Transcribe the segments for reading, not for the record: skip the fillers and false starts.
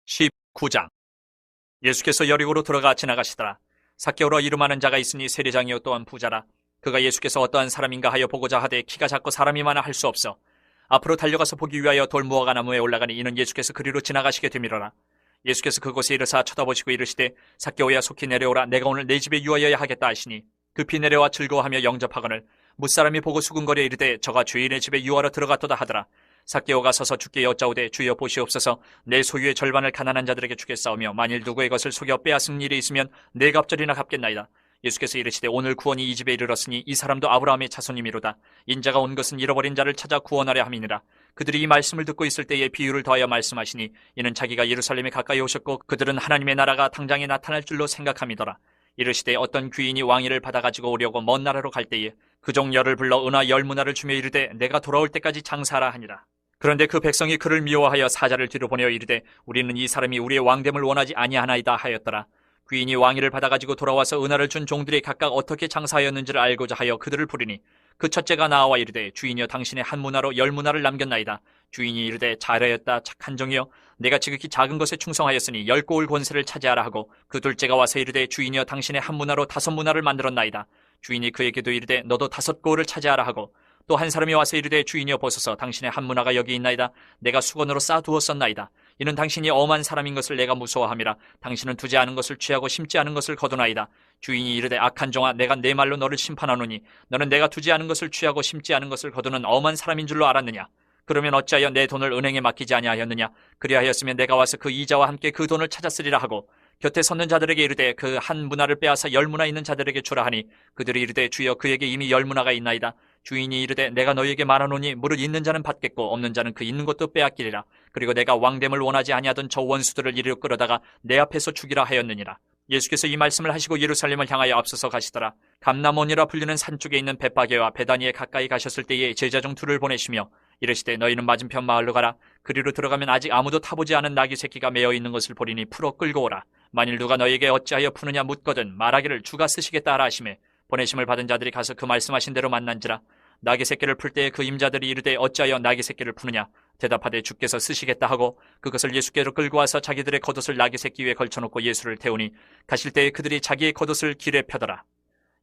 19장. 예수께서 여리고로 들어가 지나가시더라. 삭개오라 이름하는 자가 있으니 세리장이요 또한 부자라. 그가 예수께서 어떠한 사람인가 하여 보고자 하되 키가 작고 사람이 많아 할 수 없어 앞으로 달려가서 보기 위하여 돌무화과 나무에 올라가니 이는 예수께서 그리로 지나가시게 되밀어라. 예수께서 그곳에 이르사 쳐다보시고 이르시되 삭개오야 속히 내려오라. 내가 오늘 내 집에 유하여야 하겠다 하시니 급히 내려와 즐거워하며 영접하거늘 무사람이 보고 수군거려 이르되 저가 주인의 집에 유하러 들어갔도다 하더라. 삭개오가 서서 주께 여짜오되 주여 보시옵소서 내 소유의 절반을 가난한 자들에게 주겠사오며 만일 누구의 것을 속여 빼앗은 일이 있으면 네 갑절이나 갚겠나이다. 예수께서 이르시되 오늘 구원이 이 집에 이르렀으니 이 사람도 아브라함의 자손이미로다. 인자가 온 것은 잃어버린 자를 찾아 구원하려 함이니라. 그들이 이 말씀을 듣고 있을 때에 비유를 더하여 말씀하시니 이는 자기가 예루살렘에 가까이 오셨고 그들은 하나님의 나라가 당장에 나타날 줄로 생각함이더라. 이르시되 어떤 귀인이 왕위를 받아가지고 오려고 먼 나라로 갈 때에 그 종 열을 불러 은화 10문화를 주며 이르되 내가 돌아올 때까지 장사하라 하니라. 그런데 그 백성이 그를 미워하여 사자를 뒤로 보내어 이르되 우리는 이 사람이 우리의 왕됨을 원하지 아니하나이다 하였더라. 귀인이 왕위를 받아가지고 돌아와서 은화를 준 종들이 각각 어떻게 장사하였는지를 알고자 하여 그들을 부리니 그 첫째가 나와 이르되 주인이여 당신의 한 문화로 10문화를 남겼나이다. 주인이 이르되 잘하였다 착한 종이여 내가 지극히 작은 것에 충성하였으니 10고을 권세를 차지하라 하고 그 둘째가 와서 이르되 주인이여 당신의 한 문화로 5문화를 만들었나이다. 주인이 그에게도 이르되 너도 5고을을 차지하라 하고 또 한 사람이 와서 이르되 주인이여 보소서 당신의 한 문화가 여기 있나이다. 내가 수건으로 쌓아두었었나이다. 이는 당신이 엄한 사람인 것을 내가 무서워함이라. 당신은 두지 않은 것을 취하고 심지 않은 것을 거두나이다. 주인이 이르되 악한 종아 내가 내 말로 너를 심판하노니 너는 내가 두지 않은 것을 취하고 심지 않은 것을 거두는 엄한 사람인 줄로 알았느냐. 그러면 어찌하여 내 돈을 은행에 맡기지 아니하였느냐. 그리하였으면 내가 와서 그 이자와 함께 그 돈을 찾았으리라 하고 곁에 섰는 자들에게 이르되 그 한 문화를 빼앗아 10문화 있는 자들에게 주라 하니 그들이 이르되 주여 그에게 이미 10문화가 있나이다. 주인이 이르되 내가 너희에게 말하노니 무릇 있는 자는 받겠고 없는 자는 그 있는 것도 빼앗기리라. 그리고 내가 왕됨을 원하지 아니하던 저 원수들을 이리로 끌어다가 내 앞에서 죽이라 하였느니라. 예수께서 이 말씀을 하시고 예루살렘을 향하여 앞서서 가시더라. 감람원이라 불리는 산 쪽에 있는 벳파게와 베다니에 가까이 가셨을 때에 제자 중 둘을 보내시며 이르시되 너희는 맞은편 마을로 가라. 그리로 들어가면 아직 아무도 타보지 않은 나귀 새끼가 메어 있는 것을 보리니 풀어 끌고 오라. 만일 누가 너희에게 어찌하여 푸느냐 묻거든 말하기를 주가 쓰시겠다 하라 하시매 보내심을 받은 자들이 가서 그 말씀하신 대로 만난지라. 나귀 새끼를 풀 때에 그 임자들이 이르되 어찌하여 나귀 새끼를 푸느냐. 대답하되 주께서 쓰시겠다 하고 그것을 예수께로 끌고 와서 자기들의 겉옷을 나귀 새끼 위에 걸쳐놓고 예수를 태우니 가실 때에 그들이 자기의 겉옷을 길에 펴더라.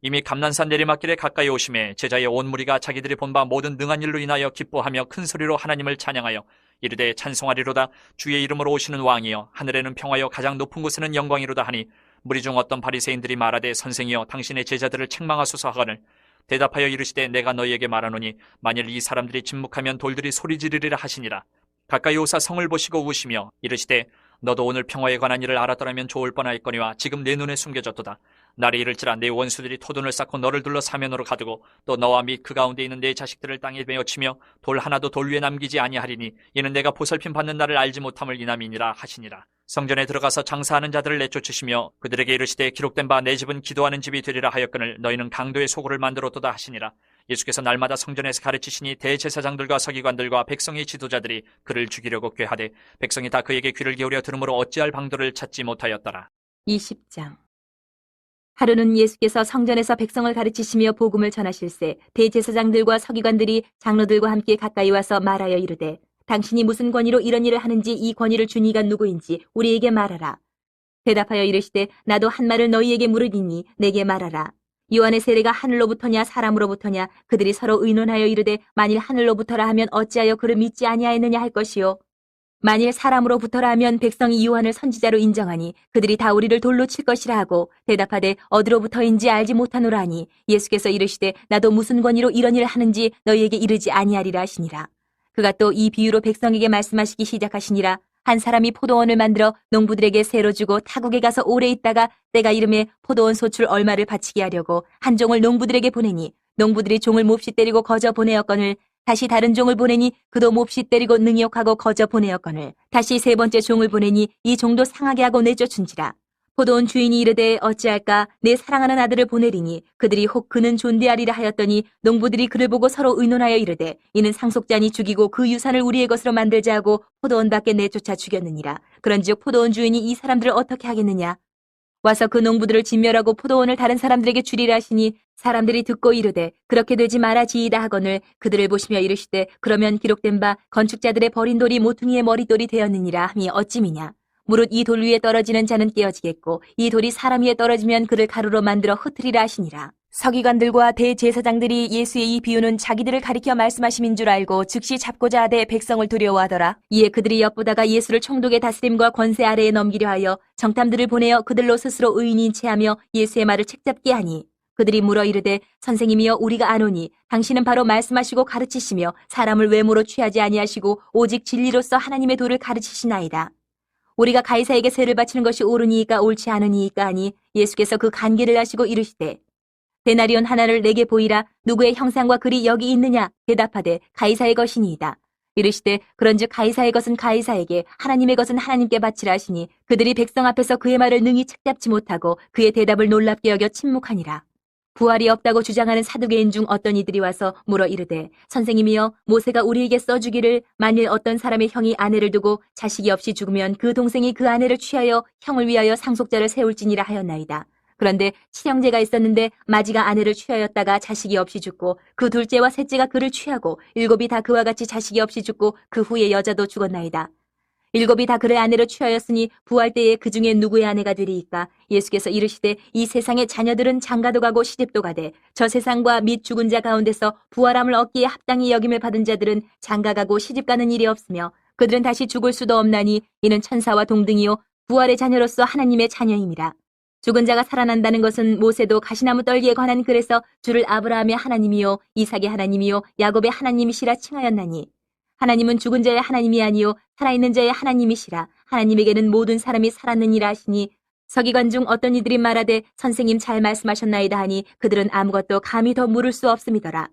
이미 감난산 내리막길에 가까이 오심에 제자의 온 무리가 자기들이 본 바 모든 능한 일로 인하여 기뻐하며 큰 소리로 하나님을 찬양하여 이르되 찬송하리로다. 주의 이름으로 오시는 왕이여 하늘에는 평화여 가장 높은 곳에는 영광이로다 하니 무리 중 어떤 바리새인들이 말하되 선생이여 당신의 제자들을 책망하소서 하거늘 대답하여 이르시되 내가 너희에게 말하노니 만일 이 사람들이 침묵하면 돌들이 소리 지르리라 하시니라. 가까이 오사 성을 보시고 우시며 이르시되 너도 오늘 평화에 관한 일을 알았더라면 좋을 뻔하였거니와 지금 내 눈에 숨겨졌도다. 날이 이를지라 내 원수들이 토둔을 쌓고 너를 둘러 사면으로 가두고 또 너와 및 그 가운데 있는 내 자식들을 땅에 메어치며 돌 하나도 돌 위에 남기지 아니하리니 이는 내가 보살핌 받는 날을 알지 못함을 인함이니라 하시니라. 성전에 들어가서 장사하는 자들을 내쫓으시며 그들에게 이르시되 기록된 바 내 집은 기도하는 집이 되리라 하였거늘 너희는 강도의 소굴을 만들었도다 하시니라. 예수께서 날마다 성전에서 가르치시니 대제사장들과 서기관들과 백성의 지도자들이 그를 죽이려고 꾀하되 백성이 다 그에게 귀를 기울여 들으므로 어찌할 방도를 찾지 못하였더라. 20장. 하루는 예수께서 성전에서 백성을 가르치시며 복음을 전하실세 대제사장들과 서기관들이 장로들과 함께 가까이 와서 말하여 이르되 당신이 무슨 권위로 이런 일을 하는지 이 권위를 준 이가 누구인지 우리에게 말하라. 대답하여 이르시되 나도 한 말을 너희에게 물으리니 내게 말하라. 요한의 세례가 하늘로부터냐 사람으로부터냐. 그들이 서로 의논하여 이르되 만일 하늘로부터라 하면 어찌하여 그를 믿지 아니하였느냐 할 것이요 만일 사람으로부터라 하면 백성이 요한을 선지자로 인정하니 그들이 다 우리를 돌로 칠 것이라 하고 대답하되 어디로부터인지 알지 못하노라 하니 예수께서 이르시되 나도 무슨 권위로 이런 일을 하는지 너희에게 이르지 아니하리라 하시니라. 그가 또 이 비유로 백성에게 말씀하시기 시작하시니라. 한 사람이 포도원을 만들어 농부들에게 세로 주고 타국에 가서 오래 있다가 때가 이름에 포도원 소출 얼마를 바치게 하려고 한 종을 농부들에게 보내니 농부들이 종을 몹시 때리고 거저 보내었거늘 다시 다른 종을 보내니 그도 몹시 때리고 능욕하고 거저 보내었거늘 다시 세 번째 종을 보내니 이 종도 상하게 하고 내쫓은지라. 포도원 주인이 이르되 어찌할까 내 사랑하는 아들을 보내리니 그들이 혹 그는 존대하리라 하였더니 농부들이 그를 보고 서로 의논하여 이르되 이는 상속자니 죽이고 그 유산을 우리의 것으로 만들자 하고 포도원 밖에 내쫓아 죽였느니라. 그런즉 포도원 주인이 이 사람들을 어떻게 하겠느냐. 와서 그 농부들을 진멸하고 포도원을 다른 사람들에게 주리라 하시니 사람들이 듣고 이르되 그렇게 되지 말아지이다 하거늘 그들을 보시며 이르시되 그러면 기록된 바 건축자들의 버린 돌이 모퉁이의 머릿돌이 되었느니라 함이 어찌미냐. 무릇 이 돌 위에 떨어지는 자는 깨어지겠고 이 돌이 사람 위에 떨어지면 그를 가루로 만들어 흩으리라 하시니라. 서기관들과 대제사장들이 예수의 이 비유는 자기들을 가리켜 말씀하심인 줄 알고 즉시 잡고자 하되 백성을 두려워하더라. 이에 그들이 엿보다가 예수를 총독의 다스림과 권세 아래에 넘기려 하여 정탐들을 보내어 그들로 스스로 의인인 체하며 예수의 말을 책잡게 하니 그들이 물어 이르되 선생님이여 우리가 아노니 당신은 바로 말씀하시고 가르치시며 사람을 외모로 취하지 아니하시고 오직 진리로서 하나님의 도를 가르치시나이다. 우리가 가이사에게 세를 바치는 것이 옳으니이까 옳지 않으니이까 하니 예수께서 그 간계를 하시고 이르시되 데나리온 하나를 내게 보이라. 누구의 형상과 글이 여기 있느냐? 대답하되 가이사의 것이니이다. 이르시되 그런즉 가이사의 것은 가이사에게 하나님의 것은 하나님께 바치라 하시니 그들이 백성 앞에서 그의 말을 능히 책잡지 못하고 그의 대답을 놀랍게 여겨 침묵하니라. 부활이 없다고 주장하는 사두개인 중 어떤 이들이 와서 물어 이르되 선생님이여 모세가 우리에게 써주기를 만일 어떤 사람의 형이 아내를 두고 자식이 없이 죽으면 그 동생이 그 아내를 취하여 형을 위하여 상속자를 세울지니라 하였나이다. 그런데 칠형제가 있었는데 마지가 아내를 취하였다가 자식이 없이 죽고 그 둘째와 셋째가 그를 취하고 일곱이 다 그와 같이 자식이 없이 죽고 그 후에 여자도 죽었나이다. 일곱이 다 그의 아내를 취하였으니 부활 때에 그 중에 누구의 아내가 되리이까? 예수께서 이르시되 이 세상의 자녀들은 장가도 가고 시집도 가되 저 세상과 및 죽은 자 가운데서 부활함을 얻기에 합당히 여김을 받은 자들은 장가가고 시집가는 일이 없으며 그들은 다시 죽을 수도 없나니 이는 천사와 동등이요 부활의 자녀로서 하나님의 자녀임이라. 죽은 자가 살아난다는 것은 모세도 가시나무 떨기에 관한 글에서 주를 아브라함의 하나님이요 이삭의 하나님이요 야곱의 하나님이시라 칭하였나니 하나님은 죽은 자의 하나님이 아니요 살아있는 자의 하나님이시라. 하나님에게는 모든 사람이 살았느니라 하시니 서기관 중 어떤 이들이 말하되 선생님 잘 말씀하셨나이다 하니 그들은 아무것도 감히 더 물을 수 없음이더라.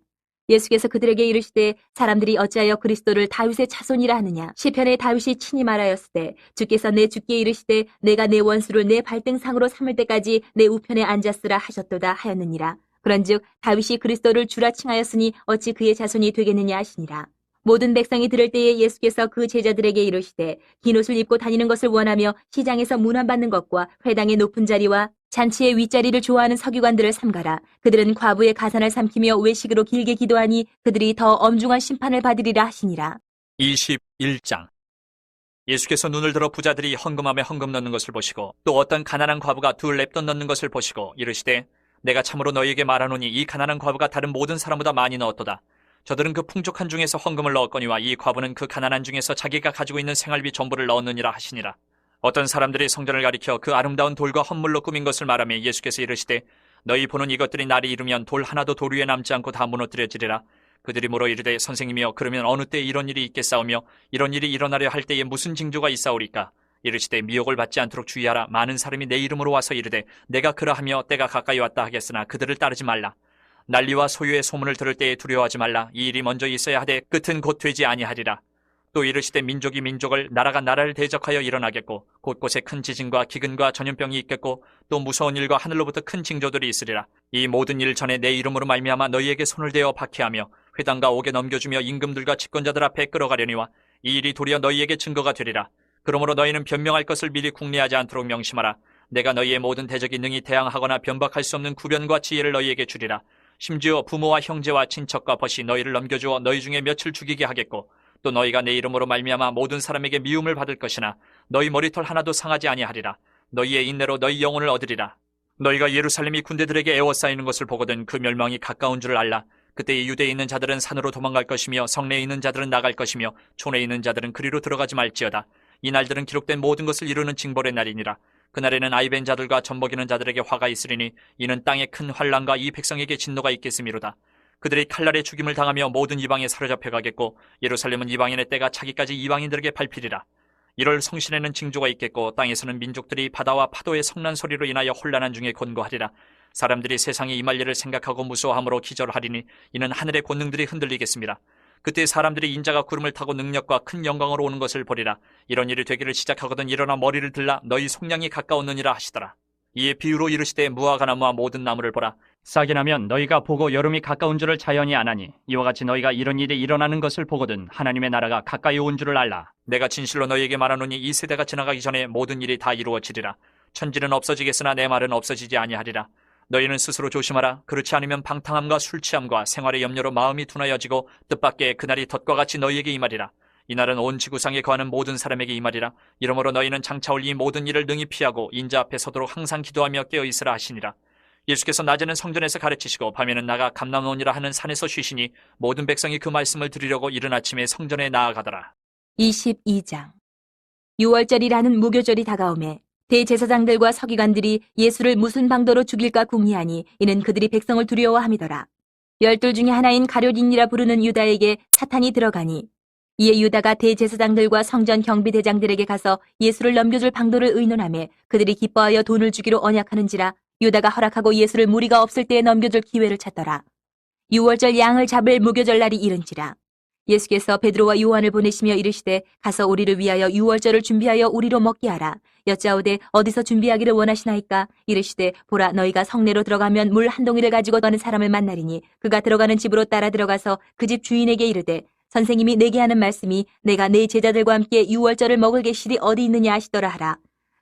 예수께서 그들에게 이르시되 사람들이 어찌하여 그리스도를 다윗의 자손이라 하느냐. 시편에 다윗이 친히 말하였으되 주께서 내 주께 이르시되 내가 내 원수를 내 발등상으로 삼을 때까지 내 우편에 앉았으라 하셨도다 하였느니라. 그런즉 다윗이 그리스도를 주라 칭하였으니 어찌 그의 자손이 되겠느냐 하시니라. 모든 백성이 들을 때에 예수께서 그 제자들에게 이르시되 긴 옷을 입고 다니는 것을 원하며 시장에서 문안받는 것과 회당의 높은 자리와 잔치의 윗자리를 좋아하는 서기관들을 삼가라. 그들은 과부의 가산을 삼키며 외식으로 길게 기도하니 그들이 더 엄중한 심판을 받으리라 하시니라. 21장. 예수께서 눈을 들어 부자들이 헌금함에 헌금 넣는 것을 보시고 또 어떤 가난한 과부가 둘 렙돈 넣는 것을 보시고 이르시되 내가 참으로 너희에게 말하노니 이 가난한 과부가 다른 모든 사람보다 많이 넣었도다. 저들은 그 풍족한 중에서 헌금을 넣었거니와 이 과부는 그 가난한 중에서 자기가 가지고 있는 생활비 전부를 넣었느니라 하시니라. 어떤 사람들이 성전을 가리켜 그 아름다운 돌과 헌물로 꾸민 것을 말하며 예수께서 이르시되 너희 보는 이것들이 날이 이르면 돌 하나도 돌 위에 남지 않고 다 무너뜨려지리라. 그들이 물어 이르되 선생님이여 그러면 어느 때에 이런 일이 있겠사오며 이런 일이 일어나려 할 때에 무슨 징조가 있사오리까? 이르시되 미혹을 받지 않도록 주의하라. 많은 사람이 내 이름으로 와서 이르되 내가 그러하며 때가 가까이 왔다 하겠으나 그들을 따르지 말라. 난리와 소유의 소문을 들을 때에 두려워하지 말라. 이 일이 먼저 있어야 하되 끝은 곧 되지 아니하리라. 또 이르시되 민족이 민족을 나라가 나라를 대적하여 일어나겠고 곳곳에 큰 지진과 기근과 전염병이 있겠고 또 무서운 일과 하늘로부터 큰 징조들이 있으리라. 이 모든 일 전에 내 이름으로 말미암아 너희에게 손을 대어 박해하며 회당과 옥에 넘겨주며 임금들과 집권자들 앞에 끌어가려니와 이 일이 도리어 너희에게 증거가 되리라. 그러므로 너희는 변명할 것을 미리 궁리하지 않도록 명심하라. 내가 너희의 모든 대적이 능히 대항하거나 변박할 수 없는 구변과 지혜를 너희에게 주리라. 심지어 부모와 형제와 친척과 벗이 너희를 넘겨주어 너희 중에 며칠 죽이게 하겠고 또 너희가 내 이름으로 말미암아 모든 사람에게 미움을 받을 것이나 너희 머리털 하나도 상하지 아니하리라. 너희의 인내로 너희 영혼을 얻으리라. 너희가 예루살렘이 군대들에게 에워싸이는 것을 보거든 그 멸망이 가까운 줄을 알라. 그때 유대에 있는 자들은 산으로 도망갈 것이며 성내에 있는 자들은 나갈 것이며 촌에 있는 자들은 그리로 들어가지 말지어다. 이 날들은 기록된 모든 것을 이루는 징벌의 날이니라. 그날에는 아이벤 자들과 젖먹이는 자들에게 화가 있으리니 이는 땅에 큰 환난과 이 백성에게 진노가 있겠음이로다. 그들이 칼날에 죽임을 당하며 모든 이방에 사로잡혀 가겠고 예루살렘은 이방인의 때가 차기까지 이방인들에게 밟히리라. 이럴 성신에는 징조가 있겠고 땅에서는 민족들이 바다와 파도의 성난 소리로 인하여 혼란한 중에 곤고하리라. 사람들이 세상에 임할 일을 생각하고 무서워함으로 기절하리니 이는 하늘의 권능들이 흔들리겠습니다. 그때 사람들이 인자가 구름을 타고 능력과 큰 영광으로 오는 것을 보리라. 이런 일이 되기를 시작하거든 일어나 머리를 들라 너희 속량이 가까웠느니라 하시더라. 이에 비유로 이르시되 무화과나무와 모든 나무를 보라. 싹이 나면 너희가 보고 여름이 가까운 줄을 자연히 아나니 이와 같이 너희가 이런 일이 일어나는 것을 보거든 하나님의 나라가 가까이 온 줄을 알라. 내가 진실로 너희에게 말하노니 이 세대가 지나가기 전에 모든 일이 다 이루어지리라. 천지는 없어지겠으나 내 말은 없어지지 아니하리라. 너희는 스스로 조심하라. 그렇지 않으면 방탕함과 술취함과 생활의 염려로 마음이 둔하여지고 뜻밖의 그날이 덫과 같이 너희에게 임하리라. 이날은 온 지구상에 거하는 모든 사람에게 이 말이라. 이러므로 너희는 장차 올 이 모든 일을 능히 피하고 인자 앞에 서도록 항상 기도하며 깨어 있으라 하시니라. 예수께서 낮에는 성전에서 가르치시고 밤에는 나가 감람원이라 하는 산에서 쉬시니 모든 백성이 그 말씀을 들으려고 이른 아침에 성전에 나아가더라. 22장. 유월절이라는 무교절이 다가오매 대제사장들과 서기관들이 예수를 무슨 방도로 죽일까 궁리하니 이는 그들이 백성을 두려워함이더라. 12 중에 하나인 가룟인이라 부르는 유다에게 사탄이 들어가니 이에 유다가 대제사장들과 성전 경비대장들에게 가서 예수를 넘겨줄 방도를 의논하며 그들이 기뻐하여 돈을 주기로 언약하는지라. 유다가 허락하고 예수를 무리가 없을 때에 넘겨줄 기회를 찾더라. 유월절 양을 잡을 무교절 날이 이른지라. 예수께서 베드로와 요한을 보내시며 이르시되 가서 우리를 위하여 유월절을 준비하여 우리로 먹게 하라. 여짜오되 어디서 준비하기를 원하시나이까? 이르시되 보라, 너희가 성내로 들어가면 물 한 동이를 가지고 가는 사람을 만나리니 그가 들어가는 집으로 따라 들어가서 그 집 주인에게 이르되 선생님이 내게 하는 말씀이 내가 내 제자들과 함께 유월절을 먹을 계실이 어디 있느냐 하시더라 하라.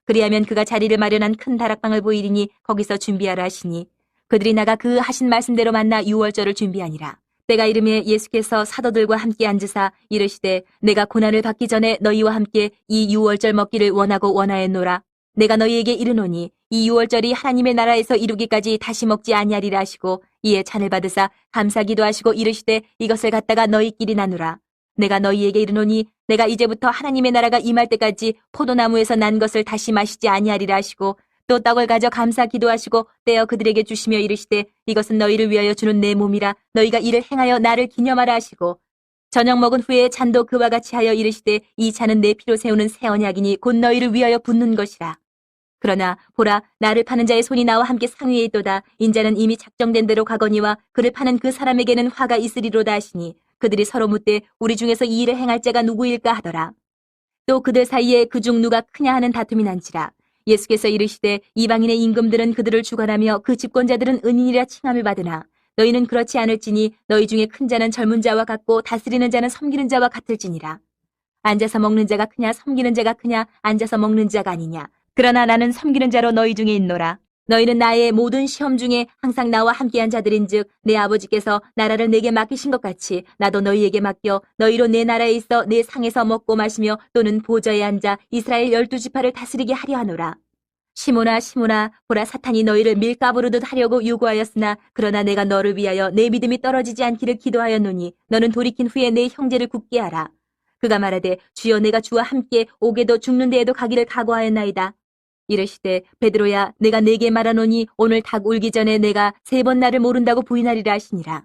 그리하면 그가 자리를 마련한 큰 다락방을 보이리니 거기서 준비하라 하시니 그들이 나가 그 하신 말씀대로 만나 유월절을 준비하니라. 때가 이르매 예수께서 사도들과 함께 앉으사 이르시되 내가 고난을 받기 전에 너희와 함께 이 유월절 먹기를 원하고 원하였노라. 내가 너희에게 이르노니 이 유월절이 하나님의 나라에서 이루기까지 다시 먹지 아니하리라 하시고 이에 잔을 받으사 감사기도 하시고 이르시되 이것을 갖다가 너희끼리 나누라. 내가 너희에게 이르노니 내가 이제부터 하나님의 나라가 임할 때까지 포도나무에서 난 것을 다시 마시지 아니하리라 하시고 또 떡을 가져 감사 기도하시고 떼어 그들에게 주시며 이르시되 이것은 너희를 위하여 주는 내 몸이라. 너희가 이를 행하여 나를 기념하라 하시고 저녁 먹은 후에 잔도 그와 같이 하여 이르시되 이 잔은 내 피로 세우는 새 언약이니 곧 너희를 위하여 붓는 것이라. 그러나 보라, 나를 파는 자의 손이 나와 함께 상위에 있도다. 인자는 이미 작정된 대로 가거니와 그를 파는 그 사람에게는 화가 있으리로다 하시니 그들이 서로 묻되 우리 중에서 이 일을 행할 자가 누구일까 하더라. 또 그들 사이에 그중 누가 크냐 하는 다툼이 난지라. 예수께서 이르시되 이방인의 임금들은 그들을 주관하며 그 집권자들은 은인이라 칭함을 받으나 너희는 그렇지 않을지니 너희 중에 큰 자는 젊은 자와 같고 다스리는 자는 섬기는 자와 같을지니라. 앉아서 먹는 자가 크냐 섬기는 자가 크냐? 앉아서 먹는 자가 아니냐. 그러나 나는 섬기는 자로 너희 중에 있노라. 너희는 나의 모든 시험 중에 항상 나와 함께한 자들인즉 내 아버지께서 나라를 내게 맡기신 것 같이 나도 너희에게 맡겨 너희로 내 나라에 있어 내 상에서 먹고 마시며 또는 보좌에 앉아 이스라엘 12지파를 다스리게 하려 하노라. 시몬아 시몬아, 보라, 사탄이 너희를 밀가부르듯 하려고 요구하였으나 그러나 내가 너를 위하여 내 믿음이 떨어지지 않기를 기도하였노니 너는 돌이킨 후에 내 형제를 굳게 하라. 그가 말하되 주여, 내가 주와 함께 오게도 죽는 데에도 가기를 각오하였나이다. 이르시되 베드로야, 내가 네게 말하노니 오늘 닭 울기 전에 내가 3번 나를 모른다고 부인하리라 하시니라.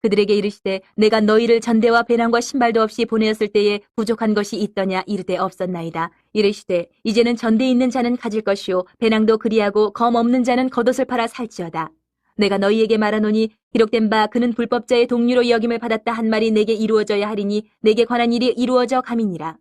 그들에게 이르시되 내가 너희를 전대와 배낭과 신발도 없이 보내었을 때에 부족한 것이 있더냐? 이르되 없었나이다. 이르시되 이제는 전대 있는 자는 가질 것이요 배낭도 그리하고 검 없는 자는 겉옷을 팔아 살지어다. 내가 너희에게 말하노니 기록된 바 그는 불법자의 동류로 여김을 받았다 한 말이 내게 이루어져야 하리니 내게 관한 일이 이루어져 감이니라.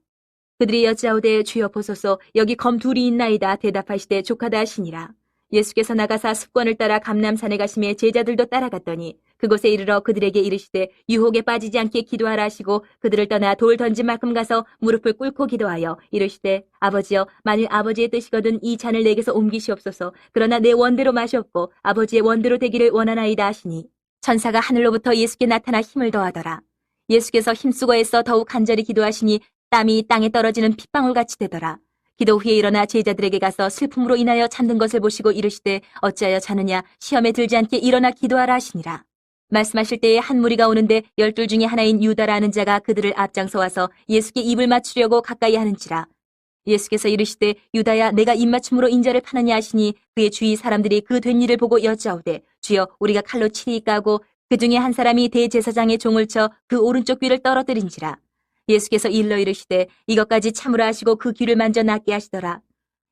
그들이 여짜오되 주여 보소서, 여기 검 둘이 있나이다. 대답하시되 족하다 하시니라. 예수께서 나가사 습관을 따라 감람산에 가시매 제자들도 따라갔더니 그곳에 이르러 그들에게 이르시되 유혹에 빠지지 않게 기도하라 하시고 그들을 떠나 돌 던진 만큼 가서 무릎을 꿇고 기도하여 이르시되 아버지여, 만일 아버지의 뜻이거든 이 잔을 내게서 옮기시옵소서. 그러나 내 원대로 마시옵고 아버지의 원대로 되기를 원하나이다 하시니 천사가 하늘로부터 예수께 나타나 힘을 더하더라. 예수께서 힘쓰고 애써 더욱 간절히 기도하시니 땀이 땅에 떨어지는 핏방울같이 되더라. 기도 후에 일어나 제자들에게 가서 슬픔으로 인하여 잠든 것을 보시고 이르시되 어찌하여 자느냐? 시험에 들지 않게 일어나 기도하라 하시니라. 말씀하실 때에 한 무리가 오는데 12 중에 하나인 유다라는 자가 그들을 앞장서 와서 예수께 입을 맞추려고 가까이 하는지라. 예수께서 이르시되 유다야, 내가 입맞춤으로 인자를 파느냐 하시니 그의 주위 사람들이 그 된 일을 보고 여짜오되 주여, 우리가 칼로 치리이까 하고 그 중에 한 사람이 대제사장의 종을 쳐 그 오른쪽 귀를 떨어뜨린지라. 예수께서 일러 이르시되 이것까지 참으라 하시고 그 귀를 만져 낫게 하시더라.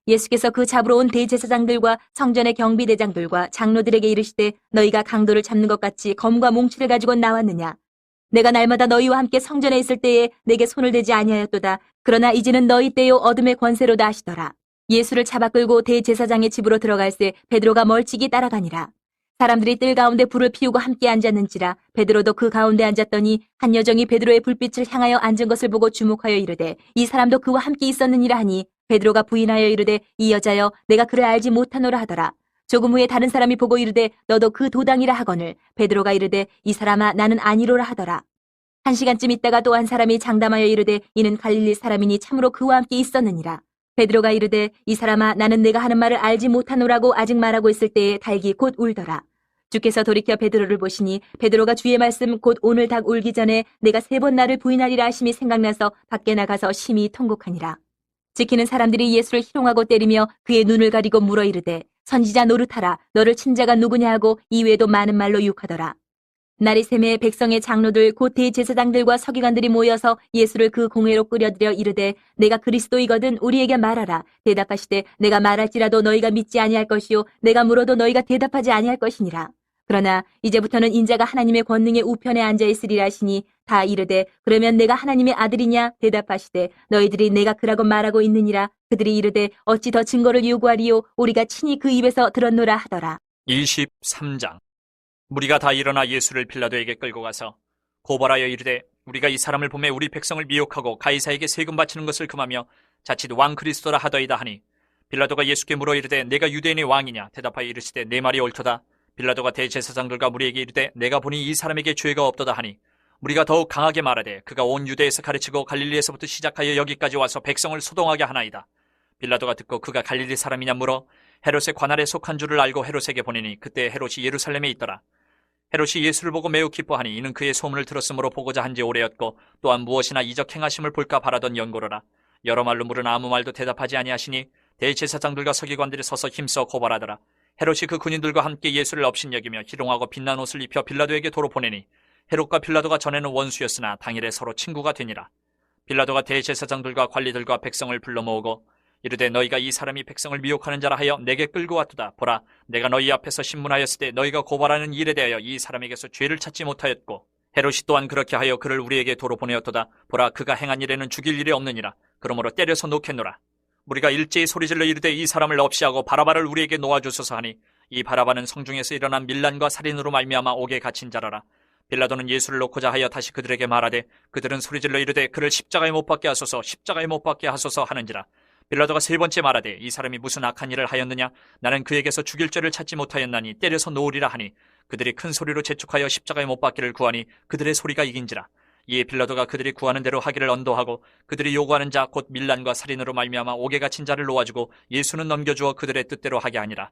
예수께서 그 잡으러 온 대제사장들과 성전의 경비대장들과 장로들에게 이르시되 너희가 강도를 잡는 것 같이 검과 몽치를 가지고 나왔느냐? 내가 날마다 너희와 함께 성전에 있을 때에 내게 손을 대지 아니하였도다. 그러나 이제는 너희 때요 어둠의 권세로다 하시더라. 예수를 잡아 끌고 대제사장의 집으로 들어갈새 베드로가 멀찍이 따라가니라. 사람들이 뜰 가운데 불을 피우고 함께 앉았는지라. 베드로도 그 가운데 앉았더니 한 여정이 베드로의 불빛을 향하여 앉은 것을 보고 주목하여 이르되 이 사람도 그와 함께 있었느니라 하니 베드로가 부인하여 이르되 이 여자여, 내가 그를 알지 못하노라 하더라. 조금 후에 다른 사람이 보고 이르되 너도 그 도당이라 하거늘 베드로가 이르되 이 사람아, 나는 아니로라 하더라. 1시간쯤 있다가 또 한 사람이 장담하여 이르되 이는 갈릴리 사람이니 참으로 그와 함께 있었느니라. 베드로가 이르되 이 사람아 나는 내가 하는 말을 알지 못하노라고 아직 말하고 있을 때에 닭이 곧 울더라. 주께서 돌이켜 베드로를 보시니 베드로가 주의 말씀 곧 오늘 닭 울기 전에 내가 3번 나를 부인하리라 하심이 생각나서 밖에 나가서 심히 통곡하니라. 지키는 사람들이 예수를 희롱하고 때리며 그의 눈을 가리고 물어 이르되 선지자 노릇하라 너를 친 자가 누구냐 하고 이외에도 많은 말로 유혹하더라. 날이 새매 백성의 장로들 곧 대제사장들과 서기관들이 모여서 예수를 그 공회로 끌어들여 이르되 내가 그리스도이거든 우리에게 말하라. 대답하시되 내가 말할지라도 너희가 믿지 아니할 것이요 내가 물어도 너희가 대답하지 아니할 것이니라. 그러나 이제부터는 인자가 하나님의 권능의 우편에 앉아 있으리라 하시니 다 이르되 그러면 내가 하나님의 아들이냐 대답하시되 너희들이 내가 그라고 말하고 있느니라. 그들이 이르되 어찌 더 증거를 요구하리요 우리가 친히 그 입에서 들었노라 하더라. 23장. 무리가 다 일어나 예수를 빌라도에게 끌고 가서 고발하여 이르되 우리가 이 사람을 보매 우리 백성을 미혹하고 가이사에게 세금 바치는 것을 금하며 자칫 왕 그리스도라 하더이다 하니 빌라도가 예수께 물어 이르되 내가 유대인의 왕이냐 대답하여 이르시되 내 말이 옳도다. 빌라도가 대제사장들과 무리에게 이르되 내가 보니 이 사람에게 죄가 없도다 하니 무리가 더욱 강하게 말하되 그가 온 유대에서 가르치고 갈릴리에서부터 시작하여 여기까지 와서 백성을 소동하게 하나이다. 빌라도가 듣고 그가 갈릴리 사람이냐 물어 헤롯의 관할에 속한 줄을 알고 헤롯에게 보내니 그때 헤롯이 예루살렘에 있더라. 헤롯이 예수를 보고 매우 기뻐하니 이는 그의 소문을 들었으므로 보고자 한지 오래였고 또한 무엇이나 이적 행하심을 볼까 바라던 연고로라. 여러 말로 물으나 아무 말도 대답하지 아니하시니 대제사장들과 서기관들이 서서 힘써 고발하더라. 헤롯이 그 군인들과 함께 예수를 업신여기며 희롱하고 빛난 옷을 입혀 빌라도에게 도로 보내니 헤롯과 빌라도가 전에는 원수였으나 당일에 서로 친구가 되니라. 빌라도가 대제사장들과 관리들과 백성을 불러 모으고 이르되 너희가 이 사람이 백성을 미혹하는 자라 하여 내게 끌고 왔도다. 보라 내가 너희 앞에서 신문하였을 때 너희가 고발하는 일에 대하여 이 사람에게서 죄를 찾지 못하였고 헤롯이 또한 그렇게 하여 그를 우리에게 도로 보내었도다. 보라 그가 행한 일에는 죽일 일이 없느니라. 그러므로 때려서 놓겠노라. 우리가 일제히 소리질러 이르되 이 사람을 없이하고 바라바를 우리에게 놓아주소서 하니 이 바라바는 성중에서 일어난 밀란과 살인으로 말미암아 옥에 갇힌 자라라. 빌라도는 예수를 놓고자 하여 다시 그들에게 말하되 그들은 소리질러 이르되 그를 십자가에 못 박게 하소서 십자가에 못 박게 하소서 하는지라. 빌라도가 3번째 말하되 이 사람이 무슨 악한 일을 하였느냐 나는 그에게서 죽일 죄를 찾지 못하였나니 때려서 놓으리라 하니 그들이 큰 소리로 재촉하여 십자가에 못 박기를 구하니 그들의 소리가 이긴지라. 이에 빌라도가 그들이 구하는 대로 하기를 언도하고 그들이 요구하는 자 곧 밀란과 살인으로 말미암아 옥에 갇힌 자를 놓아주고 예수는 넘겨주어 그들의 뜻대로 하게 하니라.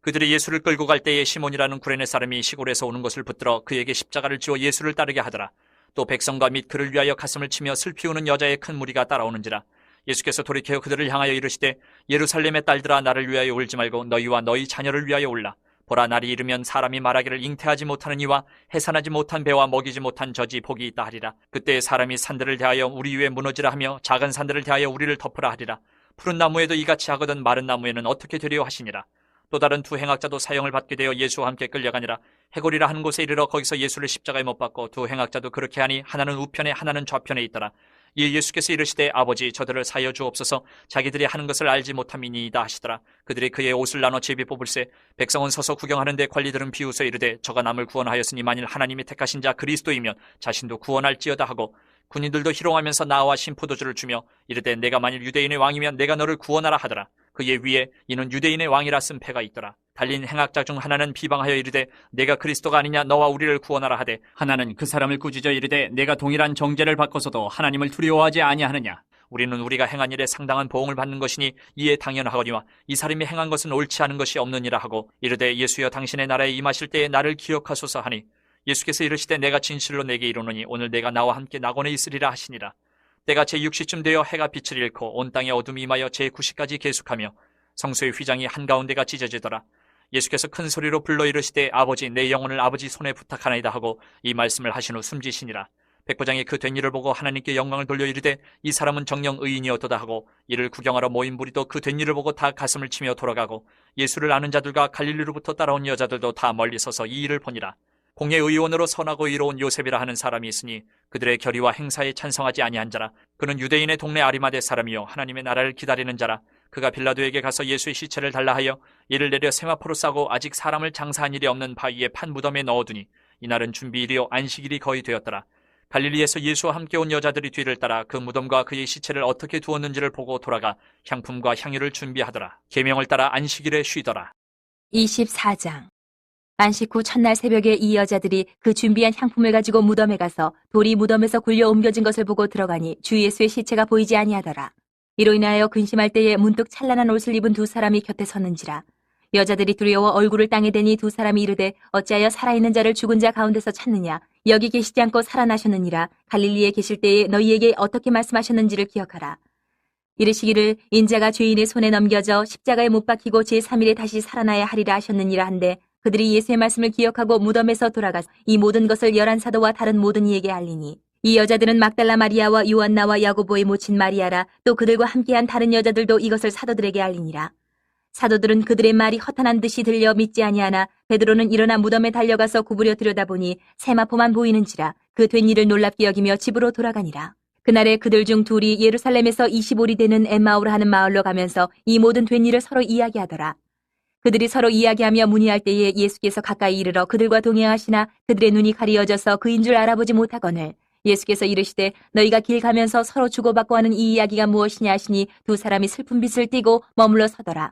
그들이 예수를 끌고 갈 때에 시몬이라는 구레네 사람이 시골에서 오는 것을 붙들어 그에게 십자가를 지어 예수를 따르게 하더라. 또 백성과 및 그를 위하여 가슴을 치며 슬피 우는 여자의 큰 무리가 따라오는지라. 예수께서 돌이켜 그들을 향하여 이르시되 예루살렘의 딸들아 나를 위하여 울지 말고 너희와 너희 자녀를 위하여 울라. 보라 날이 이르면 사람이 말하기를 잉태하지 못하는 이와 해산하지 못한 배와 먹이지 못한 젖이 복이 있다 하리라. 그때 사람이 산들을 대하여 우리 위에 무너지라 하며 작은 산들을 대하여 우리를 덮으라 하리라. 푸른 나무에도 이같이 하거든 마른 나무에는 어떻게 되리요 하시니라. 또 다른 두 행악자도 사형을 받게 되어 예수와 함께 끌려가니라. 해골이라 하는 곳에 이르러 거기서 예수를 십자가에 못 박고 두 행악자도 그렇게 하니 하나는 우편에 하나는 좌편에 있더라. 이에 예수께서 이르시되 아버지 저들을 사여 주옵소서 자기들이 하는 것을 알지 못함이니이다 하시더라. 그들이 그의 옷을 나눠 제비 뽑을세 백성은 서서 구경하는데 관리들은 비웃어 이르되 저가 남을 구원하였으니 만일 하나님이 택하신 자 그리스도이면 자신도 구원할지어다 하고 군인들도 희롱하면서 나와 신포도주를 주며 이르되 내가 만일 유대인의 왕이면 내가 너를 구원하라 하더라. 그의 위에 이는 유대인의 왕이라 쓴 패가 있더라. 달린 행악자 중 하나는 비방하여 이르되 내가 그리스도가 아니냐 너와 우리를 구원하라 하되 하나는 그 사람을 꾸짖어 이르되 내가 동일한 정죄를 받고서도 하나님을 두려워하지 아니하느냐. 우리는 우리가 행한 일에 상당한 보응을 받는 것이니 이에 당연하거니와 이 사람이 행한 것은 옳지 않은 것이 없느니라 하고 이르되 예수여 당신의 나라에 임하실 때에 나를 기억하소서 하니 예수께서 이르시되 내가 진실로 내게 이르노니 오늘 내가 나와 함께 낙원에 있으리라 하시니라. 때가 제6시쯤 되어 해가 빛을 잃고 온 땅에 어둠이 임하여 제9시까지 계속하며 성소의 휘장이 한가운데가 찢어지더라. 예수께서 큰 소리로 불러 이르시되 아버지 내 영혼을 아버지 손에 부탁하나이다 하고 이 말씀을 하신 후 숨지시니라. 백부장이 그 된 일을 보고 하나님께 영광을 돌려 이르되 이 사람은 정녕 의인이었도다 하고 이를 구경하러 모인 무리도 그 된 일을 보고 다 가슴을 치며 돌아가고 예수를 아는 자들과 갈릴리로부터 따라온 여자들도 다 멀리 서서 이 일을 보니라. 공예 의원으로 선하고 의로운 요셉이라 하는 사람이 있으니 그들의 결의와 행사에 찬성하지 아니한 자라. 그는 유대인의 동네 아리마대 사람이요 하나님의 나라를 기다리는 자라. 그가 빌라도에게 가서 예수의 시체를 달라 하여 이를 내려 세마포로 싸고 아직 사람을 장사한 일이 없는 바위에 판 무덤에 넣어두니 이날은 준비일이요 안식일이 거의 되었더라. 갈릴리에서 예수와 함께 온 여자들이 뒤를 따라 그 무덤과 그의 시체를 어떻게 두었는지를 보고 돌아가 향품과 향유를 준비하더라. 계명을 따라 안식일에 쉬더라. 24장 안식 후 첫날 새벽에 이 여자들이 그 준비한 향품을 가지고 무덤에 가서 돌이 무덤에서 굴려 옮겨진 것을 보고 들어가니 주 예수의 시체가 보이지 아니하더라. 이로 인하여 근심할 때에 문득 찬란한 옷을 입은 두 사람이 곁에 섰는지라. 여자들이 두려워 얼굴을 땅에 대니 두 사람이 이르되 어찌하여 살아있는 자를 죽은 자 가운데서 찾느냐. 여기 계시지 않고 살아나셨느니라. 갈릴리에 계실 때에 너희에게 어떻게 말씀하셨는지를 기억하라. 이르시기를 인자가 죄인의 손에 넘겨져 십자가에 못 박히고 제3일에 다시 살아나야 하리라 하셨느니라 한데 그들이 예수의 말씀을 기억하고 무덤에서 돌아가서 이 모든 것을 11사도와 다른 모든 이에게 알리니 이 여자들은 막달라 마리아와 요한나와 야고보의 모친 마리아라 또 그들과 함께한 다른 여자들도 이것을 사도들에게 알리니라. 사도들은 그들의 말이 허탄한 듯이 들려 믿지 아니하나 베드로는 일어나 무덤에 달려가서 구부려 들여다보니 세마포만 보이는지라 그 된 일을 놀랍게 여기며 집으로 돌아가니라. 그날에 그들 중 둘이 예루살렘에서 25리 되는 엠마오라 하는 마을로 가면서 이 모든 된 일을 서로 이야기하더라. 그들이 서로 이야기하며 문의할 때에 예수께서 가까이 이르러 그들과 동행하시나 그들의 눈이 가리어져서 그인 줄 알아보지 못하거늘 예수께서 이르시되 너희가 길 가면서 서로 주고받고 하는 이 이야기가 무엇이냐 하시니 두 사람이 슬픈 빛을 띠고 머물러 서더라.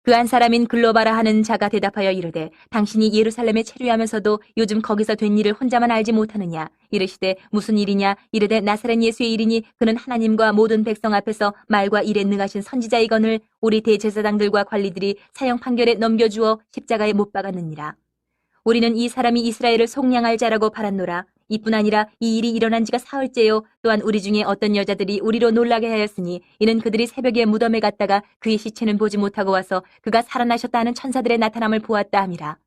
그 한 사람인 글로바라 하는 자가 대답하여 이르되 당신이 예루살렘에 체류하면서도 요즘 거기서 된 일을 혼자만 알지 못하느냐. 이르시되 무슨 일이냐. 이르되 나사렛 예수의 일이니 그는 하나님과 모든 백성 앞에서 말과 일에 능하신 선지자이거늘 우리 대제사장들과 관리들이 사형 판결에 넘겨주어 십자가에 못 박았느니라. 우리는 이 사람이 이스라엘을 속량할 자라고 바랐노라. 이뿐 아니라 이 일이 일어난 지가 사흘째요. 또한 우리 중에 어떤 여자들이 우리로 놀라게 하였으니 이는 그들이 새벽에 무덤에 갔다가 그의 시체는 보지 못하고 와서 그가 살아나셨다 하는 천사들의 나타남을 보았다 함이라.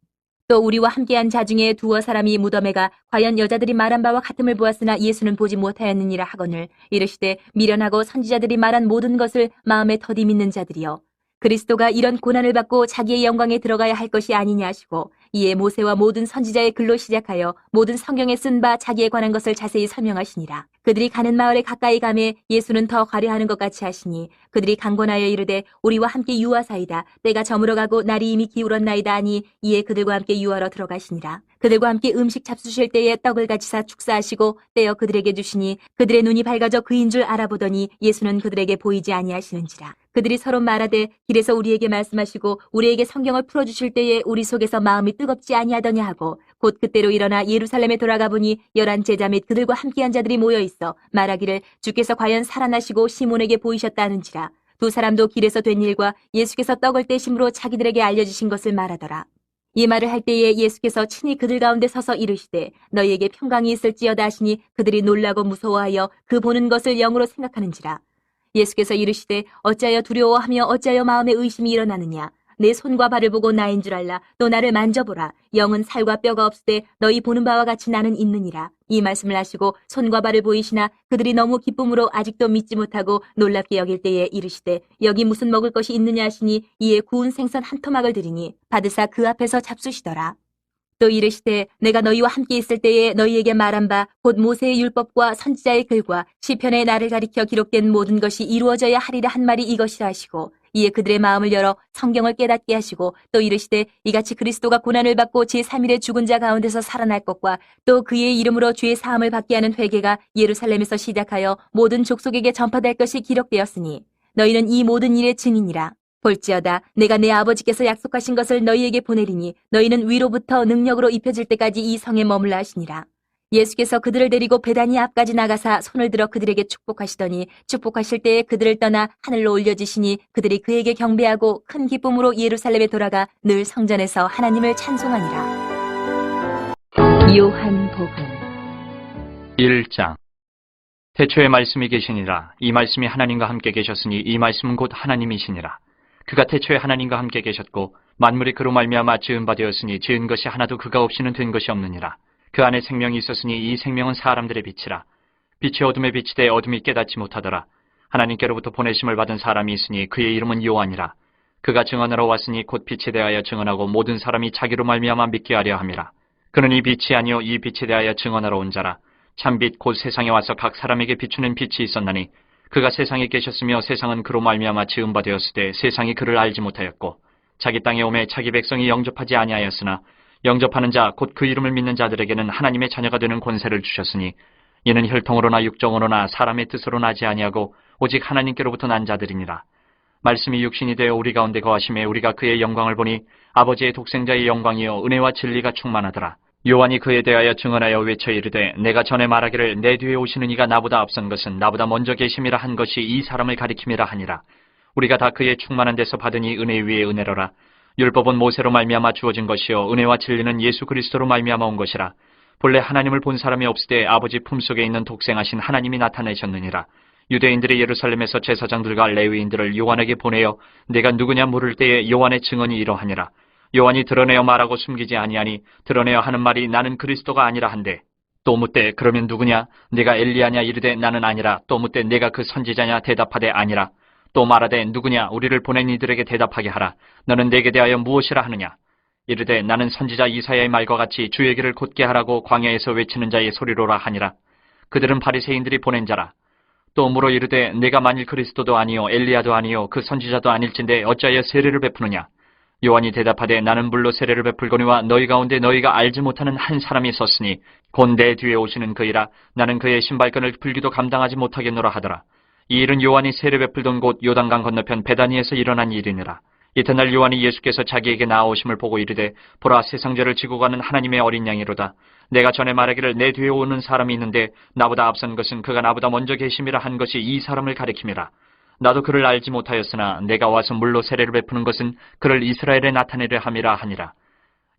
또 우리와 함께한 자 중에 두어 사람이 무덤에 가 과연 여자들이 말한 바와 같음을 보았으나 예수는 보지 못하였느니라 하거늘 이르시되 미련하고 선지자들이 말한 모든 것을 마음에 더디 믿는 자들이여. 그리스도가 이런 고난을 받고 자기의 영광에 들어가야 할 것이 아니냐 하시고 이에 모세와 모든 선지자의 글로 시작하여 모든 성경에 쓴 바 자기에 관한 것을 자세히 설명하시니라. 그들이 가는 마을에 가까이 가매 예수는 더 가려하는 것 같이 하시니 그들이 강권하여 이르되 우리와 함께 유하사이다. 때가 저물어가고 날이 이미 기울었나이다 하니 이에 그들과 함께 유하러 들어가시니라. 그들과 함께 음식 잡수실 때에 떡을 가지사 축사하시고 떼어 그들에게 주시니 그들의 눈이 밝아져 그인 줄 알아보더니 예수는 그들에게 보이지 아니하시는지라. 그들이 서로 말하되 길에서 우리에게 말씀하시고 우리에게 성경을 풀어주실 때에 우리 속에서 마음이 뜨겁지 아니하더냐 하고 곧 그때로 일어나 예루살렘에 돌아가 보니 11 제자 및 그들과 함께한 자들이 모여 있어 말하기를 주께서 과연 살아나시고 시몬에게 보이셨다 하는지라. 두 사람도 길에서 된 일과 예수께서 떡을 떼심으로 자기들에게 알려주신 것을 말하더라. 이 말을 할 때에 예수께서 친히 그들 가운데 서서 이르시되 너희에게 평강이 있을지어다 하시니 그들이 놀라고 무서워하여 그 보는 것을 영으로 생각하는지라. 예수께서 이르시되 어찌하여 두려워하며 어찌하여 마음에 의심이 일어나느냐. 내 손과 발을 보고 나인 줄 알라. 또 나를 만져보라. 영은 살과 뼈가 없으되 너희 보는 바와 같이 나는 있느니라. 이 말씀을 하시고 손과 발을 보이시나 그들이 너무 기쁨으로 아직도 믿지 못하고 놀랍게 여길 때에 이르시되 여기 무슨 먹을 것이 있느냐 하시니 이에 구운 생선 한 토막을 드리니 받으사 그 앞에서 잡수시더라. 또 이르시되 내가 너희와 함께 있을 때에 너희에게 말한 바 곧 모세의 율법과 선지자의 글과 시편의 나를 가리켜 기록된 모든 것이 이루어져야 하리라 한 말이 이것이라 하시고 이에 그들의 마음을 열어 성경을 깨닫게 하시고 또 이르시되 이같이 그리스도가 고난을 받고 제3일에 죽은 자 가운데서 살아날 것과 또 그의 이름으로 죄 사함을 받게 하는 회개가 예루살렘에서 시작하여 모든 족속에게 전파될 것이 기록되었으니 너희는 이 모든 일의 증인이라. 볼지어다 내가 내 아버지께서 약속하신 것을 너희에게 보내리니 너희는 위로부터 능력으로 입혀질 때까지 이 성에 머물라 하시니라. 예수께서 그들을 데리고 베다니 앞까지 나가사 손을 들어 그들에게 축복하시더니 축복하실 때에 그들을 떠나 하늘로 올려지시니 그들이 그에게 경배하고 큰 기쁨으로 예루살렘에 돌아가 늘 성전에서 하나님을 찬송하니라. 요한복음 1장. 태초에 말씀이 계시니라. 이 말씀이 하나님과 함께 계셨으니 이 말씀은 곧 하나님이시니라. 그가 태초에 하나님과 함께 계셨고 만물이 그로 말미암아 지은 바 되었으니 지은 것이 하나도 그가 없이는 된 것이 없느니라. 그 안에 생명이 있었으니 이 생명은 사람들의 빛이라. 빛이 어둠에 비치되 어둠이 깨닫지 못하더라. 하나님께로부터 보내심을 받은 사람이 있으니 그의 이름은 요한이라. 그가 증언하러 왔으니 곧 빛에 대하여 증언하고 모든 사람이 자기로 말미암아 믿게 하려 함이라. 그는 이 빛이 아니요 이 빛에 대하여 증언하러 온 자라. 참빛 곧 세상에 와서 각 사람에게 비추는 빛이 있었나니 그가 세상에 계셨으며 세상은 그로 말미암아 지은 바 되었으되 세상이 그를 알지 못하였고 자기 땅에 오매 자기 백성이 영접하지 아니하였으나 영접하는 자 곧 그 이름을 믿는 자들에게는 하나님의 자녀가 되는 권세를 주셨으니 이는 혈통으로나 육정으로나 사람의 뜻으로 나지 아니하고 오직 하나님께로부터 난 자들이니라. 말씀이 육신이 되어 우리 가운데 거하심에 우리가 그의 영광을 보니 아버지의 독생자의 영광이요 은혜와 진리가 충만하더라. 요한이 그에 대하여 증언하여 외쳐 이르되 내가 전에 말하기를 내 뒤에 오시는 이가 나보다 앞선 것은 나보다 먼저 계심이라 한 것이 이 사람을 가리킴이라 하니라. 우리가 다 그의 충만한 데서 받으니 은혜 위에 은혜로라. 율법은 모세로 말미암아 주어진 것이요 은혜와 진리는 예수 그리스도로 말미암아 온 것이라. 본래 하나님을 본 사람이 없으되 아버지 품속에 있는 독생하신 하나님이 나타내셨느니라. 유대인들이 예루살렘에서 제사장들과 레위인들을 요한에게 보내어 내가 누구냐 물을 때에 요한의 증언이 이러하니라. 요한이 드러내어 말하고 숨기지 아니하니 드러내어 하는 말이 나는 그리스도가 아니라 한데 또 묻되 그러면 누구냐 내가 엘리야냐 이르되 나는 아니라 또 묻되 내가 그 선지자냐 대답하되 아니라 또 말하되 누구냐 우리를 보낸 이들에게 대답하게 하라. 너는 내게 대하여 무엇이라 하느냐 이르되 나는 선지자 이사야의 말과 같이 주의 길을 곧게 하라고 광야에서 외치는 자의 소리로라 하니라. 그들은 바리새인들이 보낸 자라. 또 물어 이르되 내가 만일 그리스도도 아니요 엘리야도 아니요 그 선지자도 아닐진데 어찌하여 세례를 베푸느냐. 요한이 대답하되 나는 물로 세례를 베풀거니와 너희 가운데 너희가 알지 못하는 한 사람이 섰으니 곧 내 뒤에 오시는 그이라. 나는 그의 신발끈을 풀기도 감당하지 못하겠노라 하더라. 이 일은 요한이 세례 베풀던 곳 요단강 건너편 베다니에서 일어난 일이니라. 이튿날 요한이 예수께서 자기에게 나아오심을 보고 이르되 보라 세상죄를 지고 가는 하나님의 어린 양이로다. 내가 전에 말하기를 내 뒤에 오는 사람이 있는데 나보다 앞선 것은 그가 나보다 먼저 계심이라 한 것이 이 사람을 가리킴이라. 나도 그를 알지 못하였으나 내가 와서 물로 세례를 베푸는 것은 그를 이스라엘에 나타내려 함이라 하니라.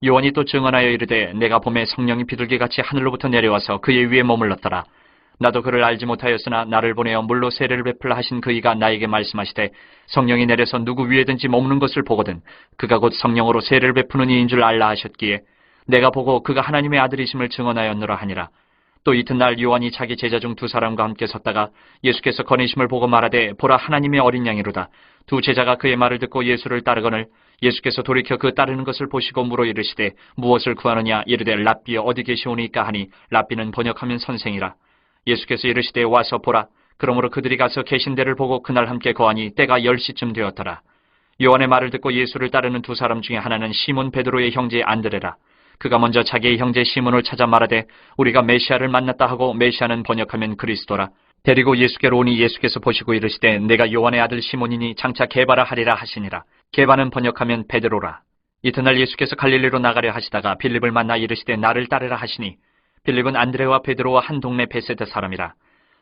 요한이 또 증언하여 이르되 내가 봄에 성령이 비둘기같이 하늘로부터 내려와서 그의 위에 머물렀더라. 나도 그를 알지 못하였으나 나를 보내어 물로 세례를 베풀라 하신 그이가 나에게 말씀하시되 성령이 내려서 누구 위에든지 머무는 것을 보거든 그가 곧 성령으로 세례를 베푸는 이인 줄 알라 하셨기에 내가 보고 그가 하나님의 아들이심을 증언하였노라 하니라. 또 이튿날 요한이 자기 제자 중 두 사람과 함께 섰다가 예수께서 거니심을 보고 말하되 보라 하나님의 어린 양이로다. 두 제자가 그의 말을 듣고 예수를 따르거늘 예수께서 돌이켜 그 따르는 것을 보시고 물어 이르시되 무엇을 구하느냐 이르되 랍비여 어디 계시오니까 하니 랍비는 번역하면 선생이라. 예수께서 이르시되 와서 보라. 그러므로 그들이 가서 계신 데를 보고 그날 함께 거하니 때가 10시쯤 되었더라. 요한의 말을 듣고 예수를 따르는 두 사람 중에 하나는 시몬 베드로의 형제 안드레라. 그가 먼저 자기의 형제 시몬을 찾아 말하되 우리가 메시아를 만났다 하고 메시아는 번역하면 그리스도라. 데리고 예수께로 오니 예수께서 보시고 이르시되 내가 요한의 아들 시몬이니 장차 게바라 하리라 하시니라. 게바는 번역하면 베드로라. 이튿날 예수께서 갈릴리로 나가려 하시다가 빌립을 만나 이르시되 나를 따르라 하시니 빌립은 안드레와 베드로와 한 동네 베세다 사람이라.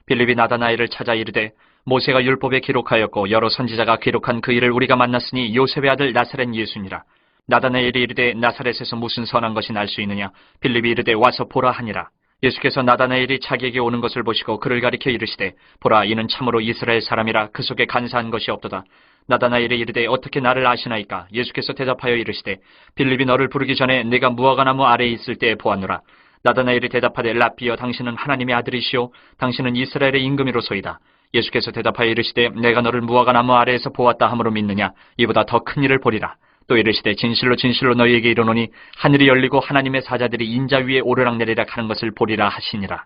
빌립이 나다나엘을 찾아 이르되 모세가 율법에 기록하였고 여러 선지자가 기록한 그 일을 우리가 만났으니 요셉의 아들 나사렛 예수니라. 나다나엘이 이르되 나사렛에서 무슨 선한 것이 날 수 있느냐. 빌립이 이르되 와서 보라 하니라. 예수께서 나다나엘이 자기에게 오는 것을 보시고 그를 가리켜 이르시되 보라 이는 참으로 이스라엘 사람이라 그 속에 간사한 것이 없도다. 나다나엘이 이르되 어떻게 나를 아시나이까. 예수께서 대답하여 이르시되 빌립이 너를 부르기 전에 내가 무화과나무 아래에 있을 때에 보았노라. 나다나엘이 대답하되 랍비여 당신은 하나님의 아들이시오 당신은 이스라엘의 임금이로소이다. 예수께서 대답하여 이르시되 내가 너를 무화과나무 아래에서 보았다 함으로 믿느냐. 이보다 더 큰 일을 보리라. 또 이르시되 진실로 진실로 너희에게 이르노니 하늘이 열리고 하나님의 사자들이 인자 위에 오르락내리락 하는 것을 보리라 하시니라.